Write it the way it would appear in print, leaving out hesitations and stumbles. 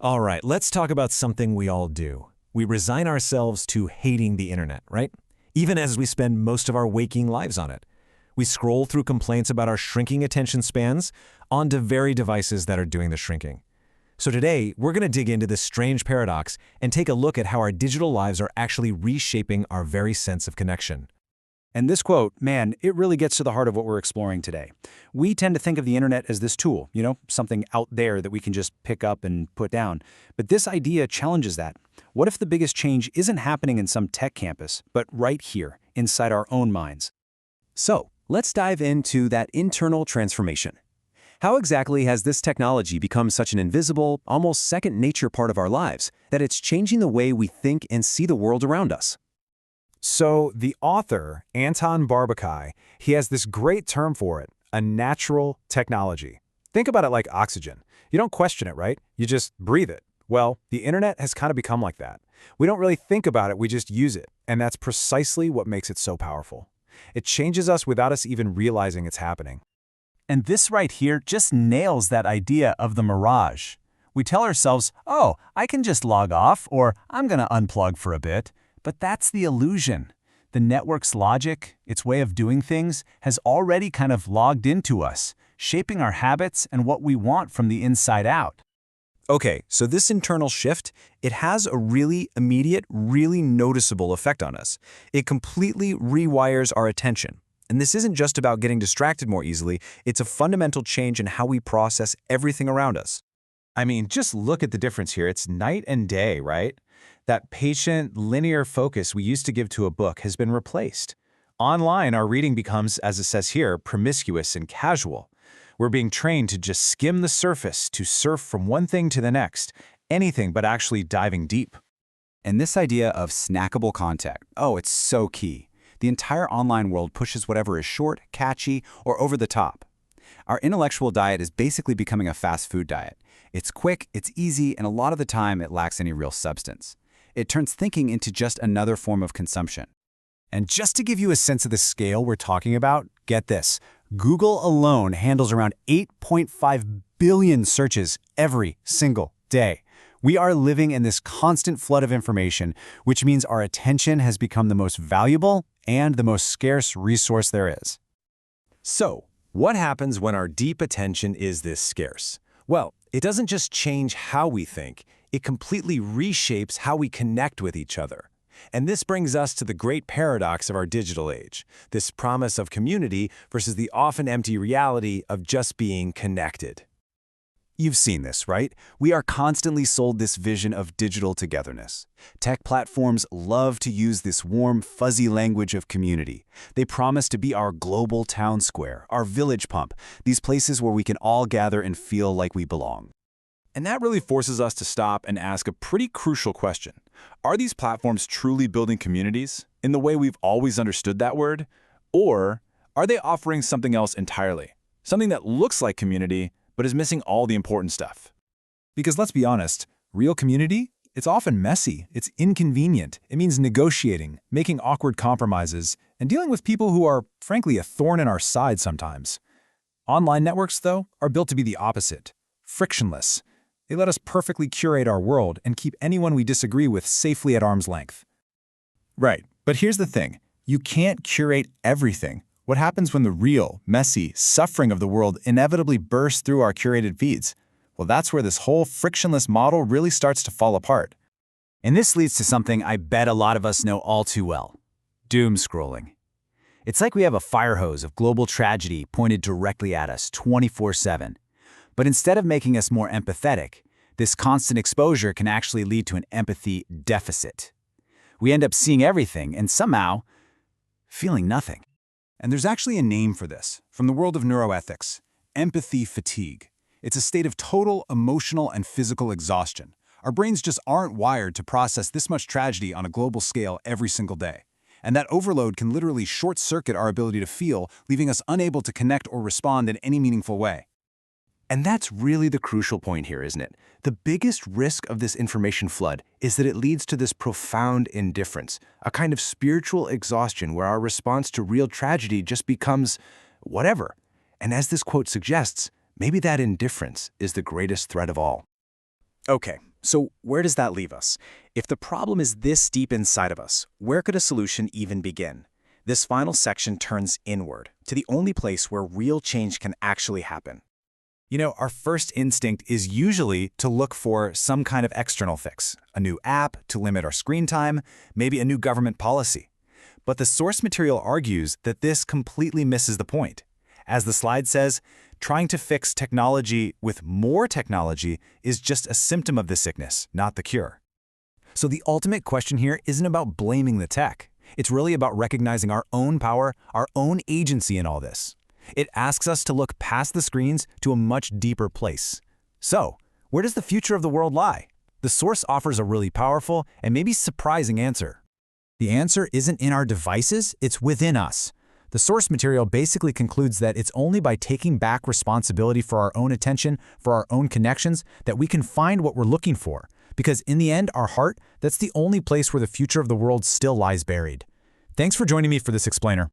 All right, let's talk about something we all do. We resign ourselves to hating the internet, right? Even as we spend most of our waking lives on it. We scroll through complaints about our shrinking attention spans onto very devices that are doing the shrinking. So today, we're going to dig into this strange paradox and take a look at how our digital lives are actually reshaping our very sense of connection. And this quote, man, it really gets to the heart of what we're exploring today. We tend to think of the internet as this tool, something out there that we can just pick up and put down. But this idea challenges that. What if the biggest change isn't happening in some tech campus, but right here, inside our own minds? So, let's dive into that internal transformation. How exactly has this technology become such an invisible, almost second-nature part of our lives that it's changing the way we think and see the world around us? So the author, Anton Barbakai, he has this great term for it, a natural technology. Think about it like oxygen. You don't question it, right? You just breathe it. Well, the internet has kind of become like that. We don't really think about it, we just use it. And that's precisely what makes it so powerful. It changes us without us even realizing it's happening. And this right here just nails that idea of the mirage. We tell ourselves, oh, I can just log off, or I'm going to unplug for a bit. But that's the illusion. The network's logic, its way of doing things, has already kind of logged into us, shaping our habits and what we want from the inside out. Okay, so this internal shift, it has a really immediate, really noticeable effect on us. It completely rewires our attention. And this isn't just about getting distracted more easily, it's a fundamental change in how we process everything around us. I mean, just look at the difference here. It's night and day, right? That patient, linear focus we used to give to a book has been replaced. Online, our reading becomes, as it says here, promiscuous and casual. We're being trained to just skim the surface, to surf from one thing to the next, anything but actually diving deep. And this idea of snackable content, it's so key. The entire online world pushes whatever is short, catchy, or over the top. Our intellectual diet is basically becoming a fast food diet. It's quick, it's easy, and a lot of the time it lacks any real substance. It turns thinking into just another form of consumption. And just to give you a sense of the scale we're talking about, get this. Google alone handles around 8.5 billion searches every single day. We are living in this constant flood of information, which means our attention has become the most valuable and the most scarce resource there is. So, what happens when our deep attention is this scarce? Well, it doesn't just change how we think, it completely reshapes how we connect with each other. And this brings us to the great paradox of our digital age, this promise of community versus the often empty reality of just being connected. You've seen this, right? We are constantly sold this vision of digital togetherness. Tech platforms love to use this warm, fuzzy language of community. They promise to be our global town square, our village pump, these places where we can all gather and feel like we belong. And that really forces us to stop and ask a pretty crucial question. Are these platforms truly building communities in the way we've always understood that word? Or are they offering something else entirely? Something that looks like community, but is missing all the important stuff? Because let's be honest, real community, it's often messy, it's inconvenient, it means negotiating, making awkward compromises, and dealing with people who are, frankly, a thorn in our side sometimes. Online networks, though, are built to be the opposite, frictionless. They let us perfectly curate our world and keep anyone we disagree with safely at arm's length. Right, but here's the thing. You can't curate everything. What happens when the real, messy, suffering of the world inevitably bursts through our curated feeds? Well, that's where this whole frictionless model really starts to fall apart. And this leads to something I bet a lot of us know all too well: doom scrolling. It's like we have a fire hose of global tragedy pointed directly at us 24/7. But instead of making us more empathetic, this constant exposure can actually lead to an empathy deficit. We end up seeing everything and somehow feeling nothing. And there's actually a name for this, from the world of neuroethics: empathy fatigue. It's a state of total emotional and physical exhaustion. Our brains just aren't wired to process this much tragedy on a global scale every single day. And that overload can literally short-circuit our ability to feel, leaving us unable to connect or respond in any meaningful way. And that's really the crucial point here, isn't it? The biggest risk of this information flood is that it leads to this profound indifference, a kind of spiritual exhaustion where our response to real tragedy just becomes whatever. And as this quote suggests, maybe that indifference is the greatest threat of all. Okay, So where does that leave us? If the problem is this deep inside of us, where could a solution even begin? This final section turns inward, to the only place where real change can actually happen. You know, our first instinct is usually to look for some kind of external fix, a new app to limit our screen time, maybe a new government policy. But the source material argues that this completely misses the point. As the slide says, trying to fix technology with more technology is just a symptom of the sickness, not the cure. So the ultimate question here isn't about blaming the tech. It's really about recognizing our own power, our own agency in all this. It asks us to look past the screens to a much deeper place. So, where does the future of the world lie? The source offers a really powerful and maybe surprising answer. The answer isn't in our devices, it's within us. The source material basically concludes that it's only by taking back responsibility for our own attention, for our own connections, that we can find what we're looking for. Because in the end, our heart, that's the only place where the future of the world still lies buried. Thanks for joining me for this explainer.